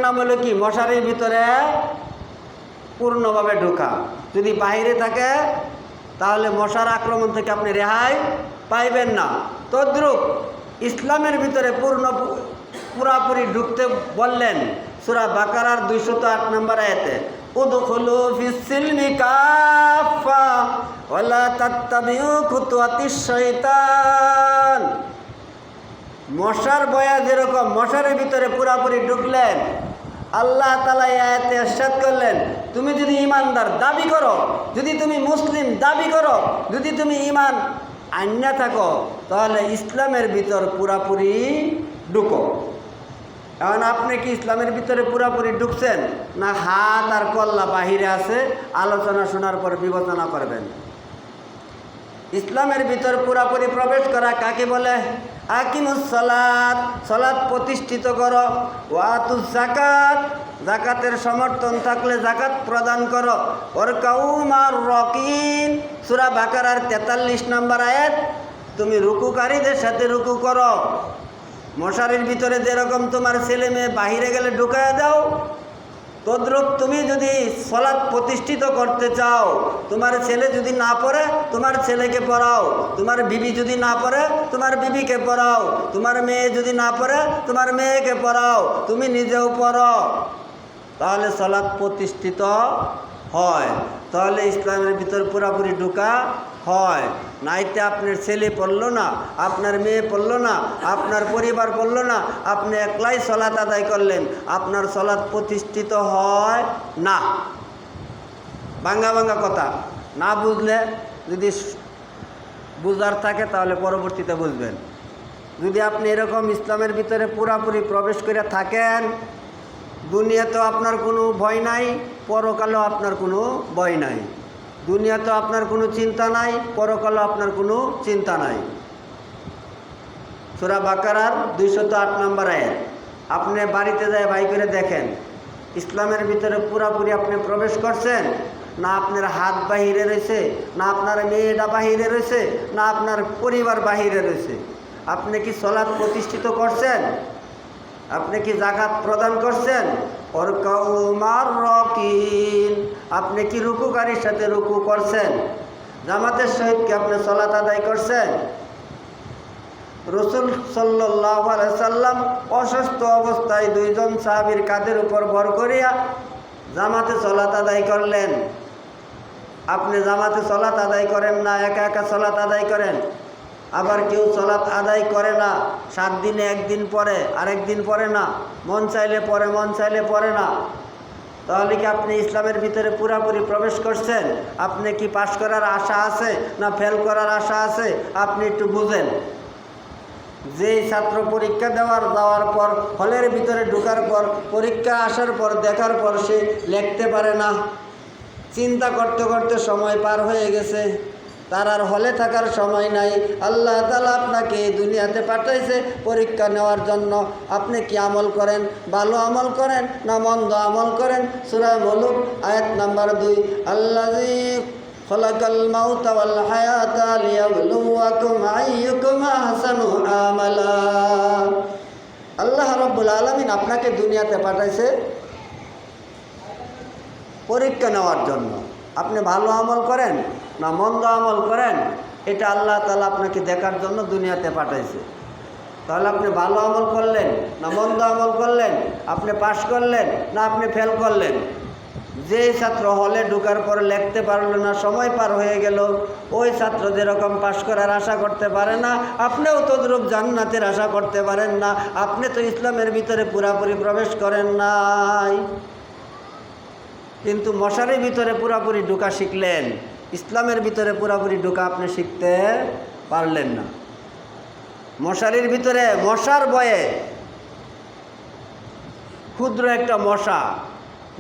নাম হলো কি? মশারির ভিতরে পূর্ণভাবে ঢোকা। যদি বাইরে থাকে তাহলে মশার আক্রমণ থেকে আপনি রেহাই পাইবেন না। তদ্রূপ ইসলামের ভিতরে পুরাপুরি ঢুকতে বললেন সূরা বাকারার 208 নম্বর আয়াতে, উদখুলু ফিস-সিলমি কাফা ওয়ালা তাত্তাবিউ খুতুওয়াতিশ শাইতান। মশার বয়া যেরকম মশারের ভিতরে পুরাপুরি ঢুকলেন, আল্লাহ তাআলা এই আয়াতে ইরশাদ করলেন, তুমি যদি ঈমানদার দাবি করো, যদি তুমি মুসলিম দাবি করো, যদি তুমি ঈমান আন্যা থাকো, তাহলে ইসলামের ভিতর পুরাপুরি ঢুকো। এখন আপনি কি ইসলামের ভিতরে পুরাপুরি ঢুকছেন, না হাত আর কল্লা বাহিরে আছে? আলোচনা শোনার পর বিবেচনা করবেন। ইসলামের ভিতর পুরাপুরি প্রবেশ করা কাকে বলে? আকিমুস সালাত, সালাত প্রতিষ্ঠিত করো। ওয়াতুজ যাকাত, যাকাতের সমর্থন থাকলে যাকাত প্রদান করো। ওয়ারকাউ মার রাকিন, সূরা বাকারার 43 নম্বর আয়াত, তুমি রুকুকারীদের সাথে রুকু করো। মশারির ভিতরে যেরকম তোমার ছেলে মেয়ে বাহিরে গেলে ঢুকায়া দাও, তদ্রূপ তুমি যদি সালাত প্রতিষ্ঠিত করতে চাও, তোমার ছেলে যদি না পড়ে তোমার ছেলেকে পড়াও, তোমার বিবি যদি না পড়ে তোমার বিবিকে পড়াও, তোমার মেয়ে যদি না পড়ে তোমার মেয়েকে পড়াও, তুমি নিজেও পড়ো, তাহলে সালাত প্রতিষ্ঠিত হয়। তাহলে ইসলামের ভিতর পুরাপুরি ঢোকা হয়। নাইতে আপনার ছেলে পড়লো না, আপনার মেয়ে পড়লো না, আপনার পরিবার পড়লো না, আপনি একলাই সালাত আদায় করলেন, আপনার সালাত প্রতিষ্ঠিত হয় না। ভাঙ্গা ভাঙ্গা কথা না বুঝলে, যদি বুঝার থাকে তাহলে পরবর্তীতে বুঝবেন। যদি আপনি এরকম ইসলামের ভিতরে পুরাপুরি প্রবেশ করে থাকেন, দুনিয়াতেও আপনার কোনো ভয় নাই, পরকালেও আপনার কোনো ভয় নাই। দুনিয়াতেও আপনার কোনো চিন্তা নাই, পরকালেও আপনার কোনো চিন্তা নাই। সূরা বাকারার 208 নম্বর আয়াত। আপনি বাড়িতে যায় বাই করে দেখেন, ইসলামের ভিতরে পুরাপুরি আপনি প্রবেশ করছেন, না আপনার হাত বাহিরে রয়েছে, না আপনার মেয়েটা বাহিরে রয়েছে, না আপনার পরিবার বাহিরে রয়েছে। আপনি কি সালাত প্রতিষ্ঠিত করছেন? আপনি কি যাকাত প্রদান করছেন? ওয়ারকাউ মার রাকিন, আপনি কি রুকুকারীর সাথে রুকু করছেন? জামাতের সহিত কি আপনি সালাত আদায় করছেন? রাসূল সাল্লাল্লাহু আলাইহি সাল্লাম অসুস্থ অবস্থায় দুইজন সাহাবীর কাঁধের উপর ভর করিয়া জামাতে সালাত আদায় করলেন। আপনি জামাতে সালাত আদায় করেন না, একা একা সালাত আদায় করেন। আবার কেউ সালাত আদায় করে না, 7 দিনে একদিন পরে, আরেকদিন পরে না, মন চাইলে পরে, মন চাইলে পরে না। তাহলে কি আপনি ইসলামের ভিতরে পুরাপুরি প্রবেশ করছেন? আপনি কি পাশ করার আশা আছে না ফেল করার আশা আছে? আপনি একটু বুঝেন। যেই ছাত্র পরীক্ষা যাওয়ার পর, হলের ভিতরে ঢোকার পর, পরীক্ষা আসার পর, দেখার পর সে লিখতে পারে না, চিন্তা করতে করতে সময় পার হয়ে গেছে, তার আর হলে থাকার সময় নাই। আল্লাহ তাআলা আপনাকে দুনিয়াতে পাঠাইছে পরীক্ষা নেওয়ার জন্য। আপনি কি আমল করেন? ভালো আমল করেন না মন্দ আমল করেন? সূরা মুলুক আয়াত নাম্বার 2, আল্লাযী খালাকাল মাউতা ওয়াল হায়াতা লিয়াবলুয়াকুম আইয়ুকুম আহসানু আমালা। আল্লাহ রাব্বুল আলামিন আপনাকে দুনিয়াতে পাঠাইছে পরীক্ষা নেওয়ার জন্য। আপনি ভালো আমল করেন না মন্দ আমল করেন, এটা আল্লাহ তাআলা আপনাকে দেখার জন্য দুনিয়াতে পাঠাইছে। তাহলে আপনি ভালো আমল করলেন না মন্দ আমল করলেন, আপনি পাশ করলেন না আপনি ফেল করলেন। যে ছাত্র হলে ঢোকার পর লিখতে পারলো না, সময় পার হয়ে গেল, ওই ছাত্র যেরকম পাশ করার আশা করতে পারে না, আপনিও তদ্রূপ জান্নাতের আশা করতে পারেন না। আপনি তো ইসলামের ভিতরে পুরাপুরি প্রবেশ করেন নাই, কিন্তু মশারির ভিতরে পুরাপুরি ঢোকা শিখলেন, ইসলামের ভিতরে পুরাপুরি ঢোকা আপনি শিখতে পারলেন না। মশারির ভিতরে মশার ভয়ে, ক্ষুদ্র একটা মশা,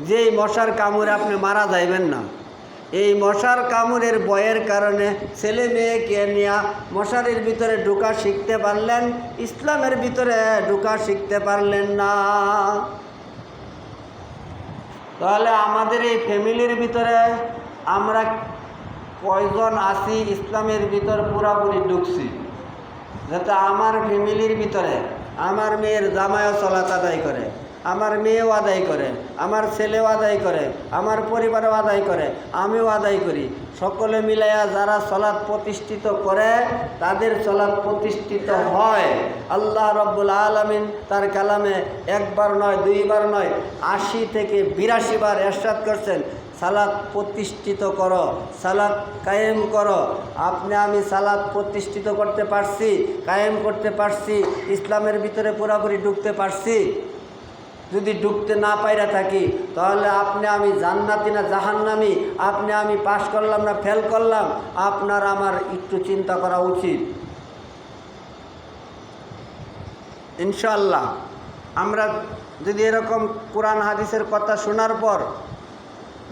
যেই মশার কামড়ে আপনি মারা যাইবেন না, এই মশার কামড়ের ভয়ের কারণে ছেলে মেয়েকে নিয়ে মশারির ভিতরে ঢোকা শিখতে পারলেন, ইসলামের ভিতরে ঢোকা শিখতে পারলেন না। তাহলে আমাদের এই ফ্যামিলির ভিতরে আমরা কয়জন আছি ইসলামের ভিতর পুরাপুরি ঢুকছি? যাতে আমার ফ্যামিলির ভিতরে আমার মেয়ের জামাইও সালাত আদায় করে, আমার মেয়েও আদায় করে, আমার ছেলেও আদায় করে, আমার পরিবারও আদায় করে, আমিও আদায় করি। সকলে মিলাইয়া যারা সলাৎ প্রতিষ্ঠিত করে তাদের সলাৎ প্রতিষ্ঠিত হয়। আল্লাহ রব্বুল আলামিন তার কালামে একবার নয়, দুইবার নয়, 80 থেকে 82 বার ইরশাদ করছেন, সালাত প্রতিষ্ঠিত করো, সালাত কায়েম করো। আপনি আমি সালাত প্রতিষ্ঠিত করতে পারছি, কায়েম করতে পারছি, ইসলামের ভিতরে পুরোপুরি ঢুকতে পারছি? যদি ঢুকতে না পাইরা থাকি তাহলে আপনি আমি জান্নাতি না জাহান্নামী, আপনি আমি পাস করলাম না ফেল করলাম, আপনার আমার একটু চিন্তা করা উচিত। ইনশাআল্লাহ আমরা যদি এরকম কোরআন হাদিসের কথা শোনার পর